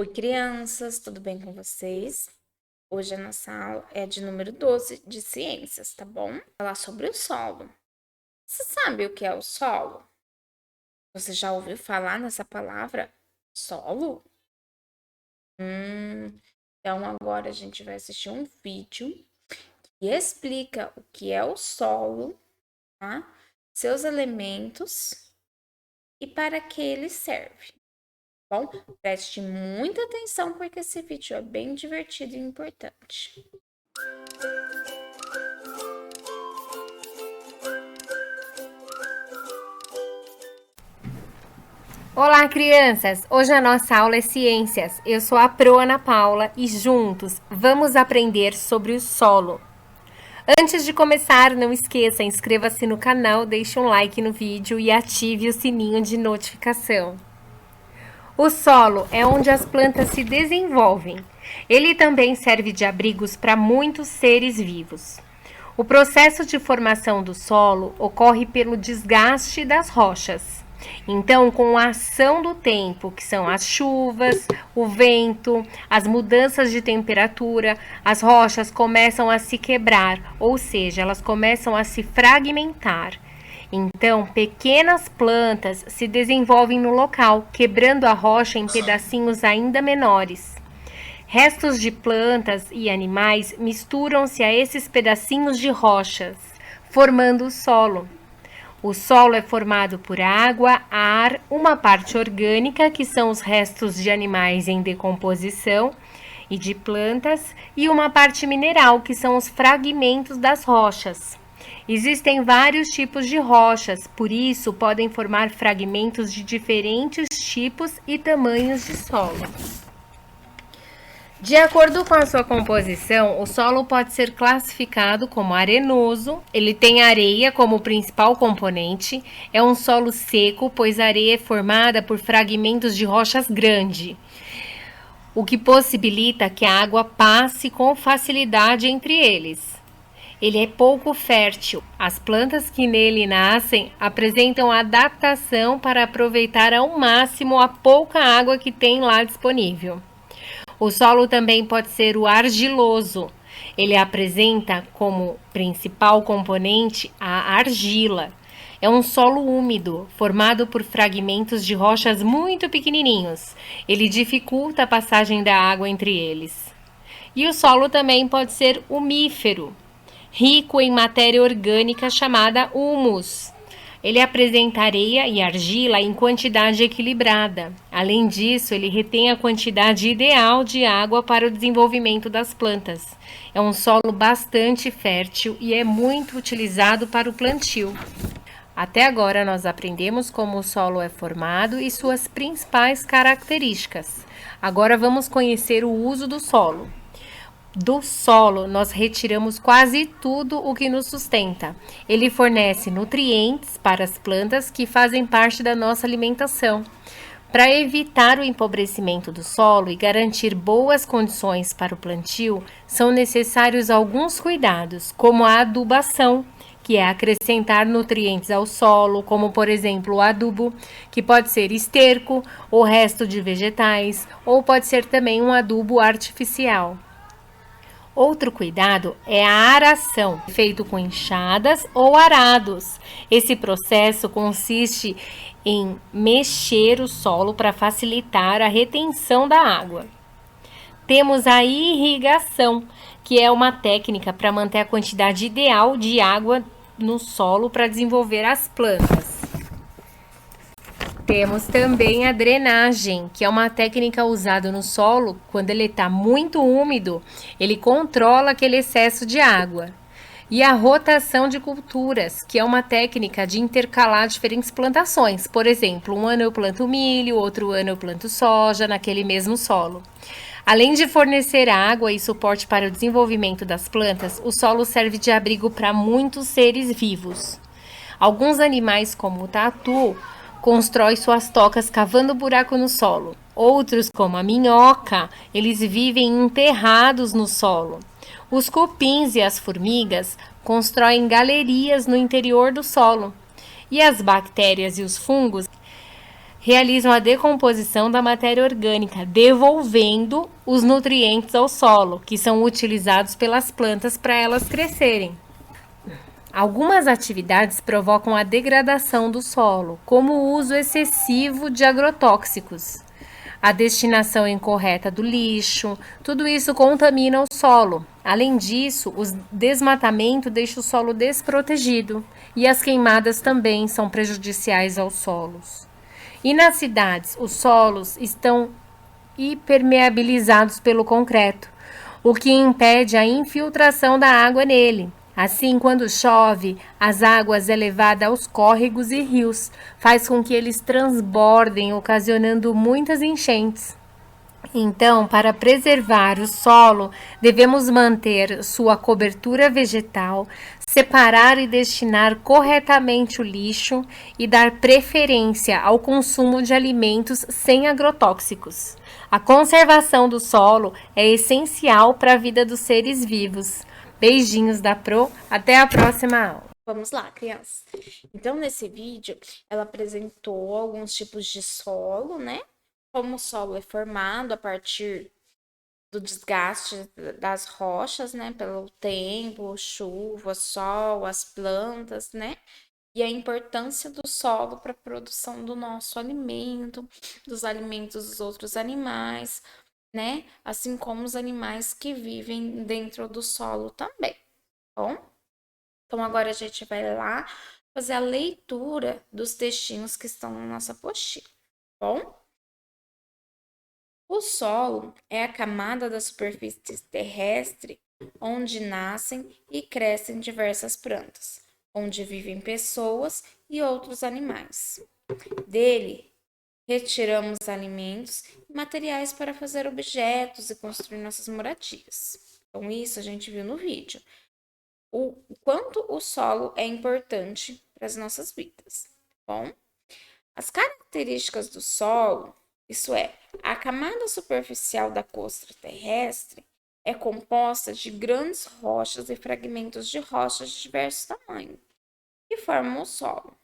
Oi, crianças, tudo bem com vocês? Hoje a nossa aula é de número 12 de ciências, tá bom? Falar sobre o solo. Você sabe o que é o solo? Você já ouviu falar nessa palavra? Solo? Então agora a gente vai assistir um vídeo que explica o que é o solo, tá? Seus elementos e para que ele serve. Bom, preste muita atenção porque esse vídeo é bem divertido e importante. Olá, crianças! Hoje a nossa aula é Ciências. Eu sou a Pro Ana Paula e juntos vamos aprender sobre o solo. Antes de começar, não esqueça, inscreva-se no canal, deixe um like no vídeo e ative o sininho de notificação. O solo é onde as plantas se desenvolvem. Ele também serve de abrigos para muitos seres vivos. O processo de formação do solo ocorre pelo desgaste das rochas. Então, com a ação do tempo, que são as chuvas, o vento, as mudanças de temperatura, as rochas começam a se quebrar, ou seja, elas começam a se fragmentar. Então, pequenas plantas se desenvolvem no local, quebrando a rocha em pedacinhos ainda menores. Restos de plantas e animais misturam-se a esses pedacinhos de rochas, formando o solo. O solo é formado por água, ar, uma parte orgânica, que são os restos de animais em decomposição e de plantas, e uma parte mineral, que são os fragmentos das rochas. Existem vários tipos de rochas, por isso podem formar fragmentos de diferentes tipos e tamanhos de solo. De acordo com a sua composição, o solo pode ser classificado como arenoso. Ele tem areia como principal componente. É um solo seco, pois a areia é formada por fragmentos de rochas grandes, o que possibilita que a água passe com facilidade entre eles. Ele é pouco fértil. As plantas que nele nascem apresentam adaptação para aproveitar ao máximo a pouca água que tem lá disponível. O solo também pode ser o argiloso. Ele apresenta como principal componente a argila. É um solo úmido, formado por fragmentos de rochas muito pequenininhos. Ele dificulta a passagem da água entre eles. E o solo também pode ser umífero, rico em matéria orgânica chamada humus. Ele apresenta areia e argila em quantidade equilibrada. Além disso, ele retém a quantidade ideal de água para o desenvolvimento das plantas. É um solo bastante fértil e é muito utilizado para o plantio. Até agora nós aprendemos como o solo é formado e suas principais características. Agora vamos conhecer o uso do solo. Do solo, nós retiramos quase tudo o que nos sustenta. Ele fornece nutrientes para as plantas que fazem parte da nossa alimentação. Para evitar o empobrecimento do solo e garantir boas condições para o plantio, são necessários alguns cuidados, como a adubação, que é acrescentar nutrientes ao solo, como por exemplo o adubo, que pode ser esterco ou resto de vegetais, ou pode ser também um adubo artificial. Outro cuidado é a aração, feito com enxadas ou arados. Esse processo consiste em mexer o solo para facilitar a retenção da água. Temos a irrigação, que é uma técnica para manter a quantidade ideal de água no solo para desenvolver as plantas. Temos também a drenagem, que é uma técnica usada no solo quando ele está muito úmido, ele controla aquele excesso de água. E a rotação de culturas, que é uma técnica de intercalar diferentes plantações. Por exemplo, um ano eu planto milho, outro ano eu planto soja naquele mesmo solo. Além de fornecer água e suporte para o desenvolvimento das plantas, o solo serve de abrigo para muitos seres vivos. Alguns animais, como o tatu, constrói suas tocas cavando buraco no solo. Outros, como a minhoca, eles vivem enterrados no solo. Os cupins e as formigas constroem galerias no interior do solo. E as bactérias e os fungos realizam a decomposição da matéria orgânica, devolvendo os nutrientes ao solo, que são utilizados pelas plantas para elas crescerem. Algumas atividades provocam a degradação do solo, como o uso excessivo de agrotóxicos, a destinação incorreta do lixo, tudo isso contamina o solo. Além disso, o desmatamento deixa o solo desprotegido e as queimadas também são prejudiciais aos solos. E nas cidades, os solos estão hipermeabilizados pelo concreto, o que impede a infiltração da água nele. Assim, quando chove, as águas é levada aos córregos e rios, faz com que eles transbordem, ocasionando muitas enchentes. Então, para preservar o solo, devemos manter sua cobertura vegetal, separar e destinar corretamente o lixo e dar preferência ao consumo de alimentos sem agrotóxicos. A conservação do solo é essencial para a vida dos seres vivos. Beijinhos da Pro, até a próxima aula. Vamos lá, crianças. Então, nesse vídeo, ela apresentou alguns tipos de solo, né? Como o solo é formado a partir do desgaste das rochas, né? Pelo tempo, chuva, sol, as plantas, né? E a importância do solo para a produção do nosso alimento, dos alimentos dos outros animais, né? Assim como os animais que vivem dentro do solo também, bom? Então, agora a gente vai lá fazer a leitura dos textinhos que estão na nossa apostila, bom? O solo é a camada da superfície terrestre onde nascem e crescem diversas plantas, onde vivem pessoas e outros animais. Dele, retiramos alimentos e materiais para fazer objetos e construir nossas moradias. Então, isso a gente viu no vídeo. O quanto o solo é importante para as nossas vidas. Bom, as características do solo, isso é, a camada superficial da crosta terrestre, é composta de grandes rochas e fragmentos de rochas de diversos tamanhos, que formam o solo.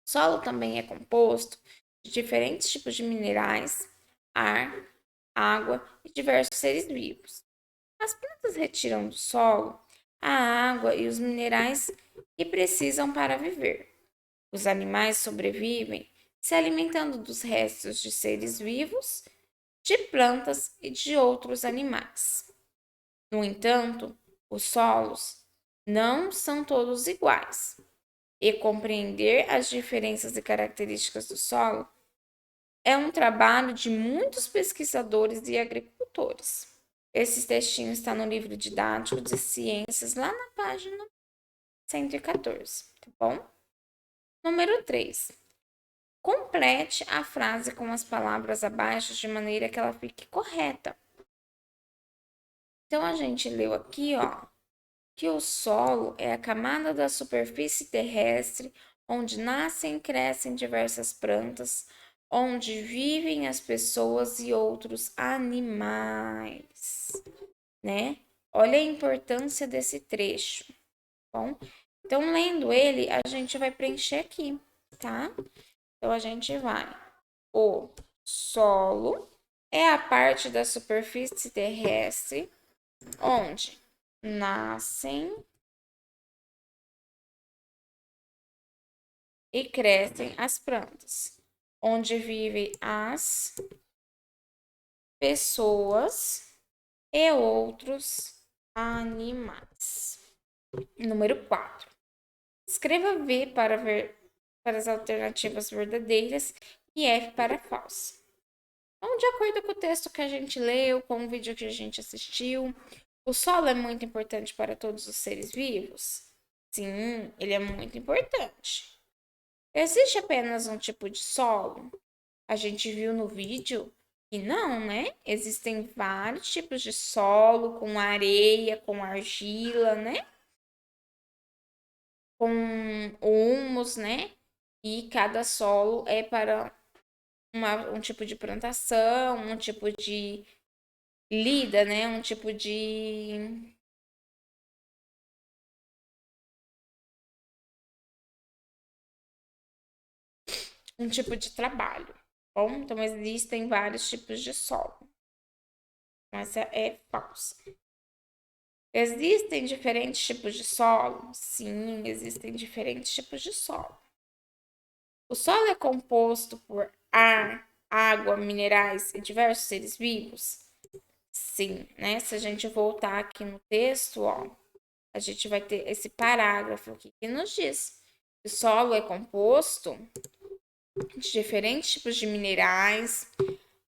O solo também é composto de diferentes tipos de minerais, ar, água e diversos seres vivos. As plantas retiram do solo a água e os minerais que precisam para viver. Os animais sobrevivem se alimentando dos restos de seres vivos, de plantas e de outros animais. No entanto, os solos não são todos iguais, e compreender as diferenças e características do solo é um trabalho de muitos pesquisadores e agricultores. Esse textinho está no livro didático de ciências, lá na página 114, tá bom? Número 3. Complete a frase com as palavras abaixo de maneira que ela fique correta. Então, a gente leu aqui, ó, que o solo é a camada da superfície terrestre onde nascem e crescem diversas plantas, onde vivem as pessoas e outros animais, né? Olha a importância desse trecho, bom? Então, lendo ele, a gente vai preencher aqui, tá? Então, a gente vai. O solo é a parte da superfície terrestre onde nascem e crescem as plantas, onde vivem as pessoas e outros animais. Número 4. Escreva V para as alternativas verdadeiras e F para falsa. Então, de acordo com o texto que a gente leu, com o vídeo que a gente assistiu, o solo é muito importante para todos os seres vivos? Sim, ele é muito importante. Existe apenas um tipo de solo? A gente viu no vídeo que não, né? Existem vários tipos de solo, com areia, com argila, né? Com humus, né? E cada solo é para um tipo de plantação, um tipo de lida, né? Um tipo de um tipo de trabalho. Bom, então existem vários tipos de solo. Essa é falsa. Existem diferentes tipos de solo? Sim, existem diferentes tipos de solo. O solo é composto por ar, água, minerais e diversos seres vivos? Sim, né? Se a gente voltar aqui no texto, ó, a gente vai ter esse parágrafo aqui que nos diz que o solo é composto de diferentes tipos de minerais,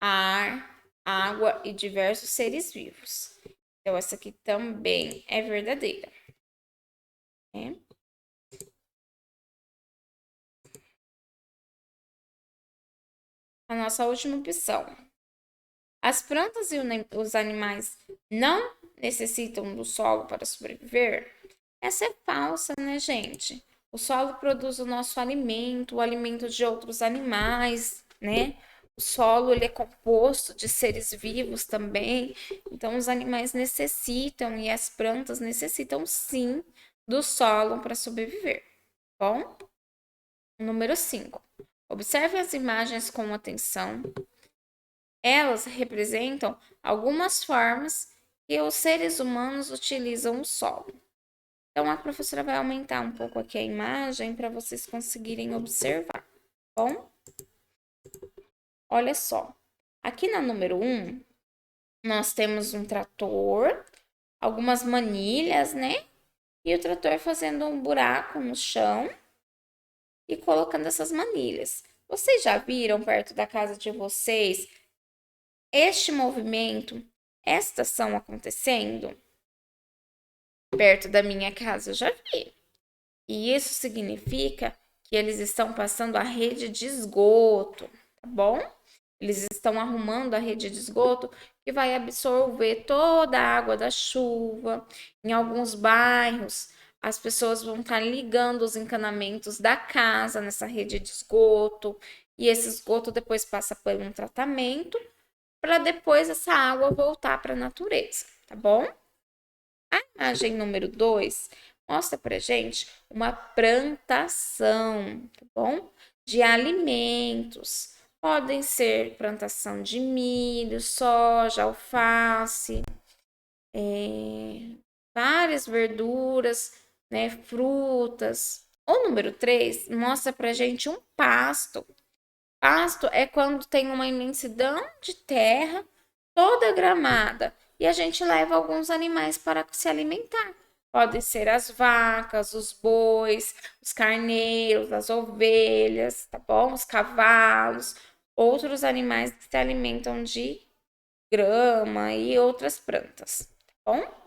ar, água e diversos seres vivos. Então, essa aqui também é verdadeira. Né? A nossa última opção. As plantas e os animais não necessitam do solo para sobreviver? Essa é falsa, né, gente? O solo produz o nosso alimento, o alimento de outros animais, né? O solo ele é composto de seres vivos também. Então, os animais necessitam e as plantas necessitam sim do solo para sobreviver. Bom? Número 5. Observe as imagens com atenção. Elas representam algumas formas que os seres humanos utilizam o solo. Então, a professora vai aumentar um pouco aqui a imagem para vocês conseguirem observar, bom? Olha só. Aqui na número 1, nós temos um trator, algumas manilhas, né? E o trator fazendo um buraco no chão e colocando essas manilhas. Vocês já viram perto da casa de vocês este movimento, esta ação acontecendo? Perto da minha casa eu já vi. E isso significa que eles estão passando a rede de esgoto, tá bom? Eles estão arrumando a rede de esgoto que vai absorver toda a água da chuva. Em alguns bairros, as pessoas vão estar ligando os encanamentos da casa nessa rede de esgoto. E esse esgoto depois passa por um tratamento para depois essa água voltar para a natureza, tá bom? A imagem número 2 mostra pra gente uma plantação, tá bom? De alimentos. Podem ser plantação de milho, soja, alface, várias verduras, né, frutas. O número 3 mostra pra gente um pasto. Pasto é quando tem uma imensidão de terra toda gramada e a gente leva alguns animais para se alimentar. Podem ser as vacas, os bois, os carneiros, as ovelhas, tá bom? Os cavalos, outros animais que se alimentam de grama e outras plantas, tá bom?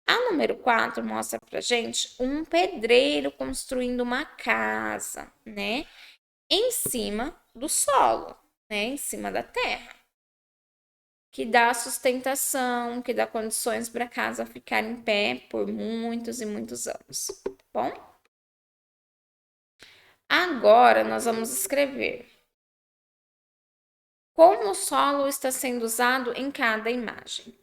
A número 4 mostra pra gente um pedreiro construindo uma casa, né? Em cima do solo, né? Em cima da terra. Que dá sustentação, que dá condições para a casa ficar em pé por muitos e muitos anos, tá bom? Agora nós vamos escrever como o solo está sendo usado em cada imagem.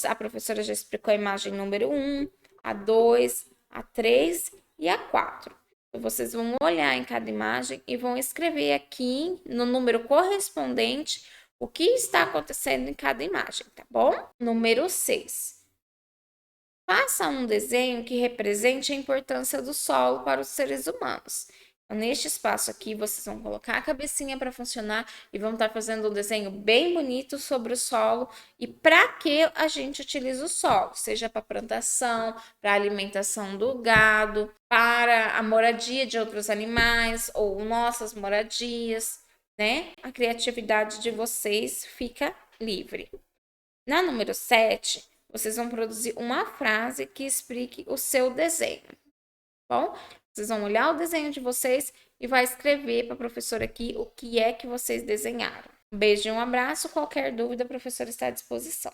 A professora já explicou a imagem número 1, a 2, a 3 e a 4. Então, vocês vão olhar em cada imagem e vão escrever aqui no número correspondente o que está acontecendo em cada imagem, tá bom? Número 6. Faça um desenho que represente a importância do solo para os seres humanos. Então, neste espaço aqui, vocês vão colocar a cabecinha para funcionar e vão estar fazendo um desenho bem bonito sobre o solo e para que a gente utiliza o solo, seja para plantação, para alimentação do gado, para a moradia de outros animais ou nossas moradias, né? A criatividade de vocês fica livre. Na número 7, vocês vão produzir uma frase que explique o seu desenho, bom? Vocês vão olhar o desenho de vocês e vai escrever para a professora aqui o que é que vocês desenharam. Um beijo e um abraço. Qualquer dúvida, a professora está à disposição.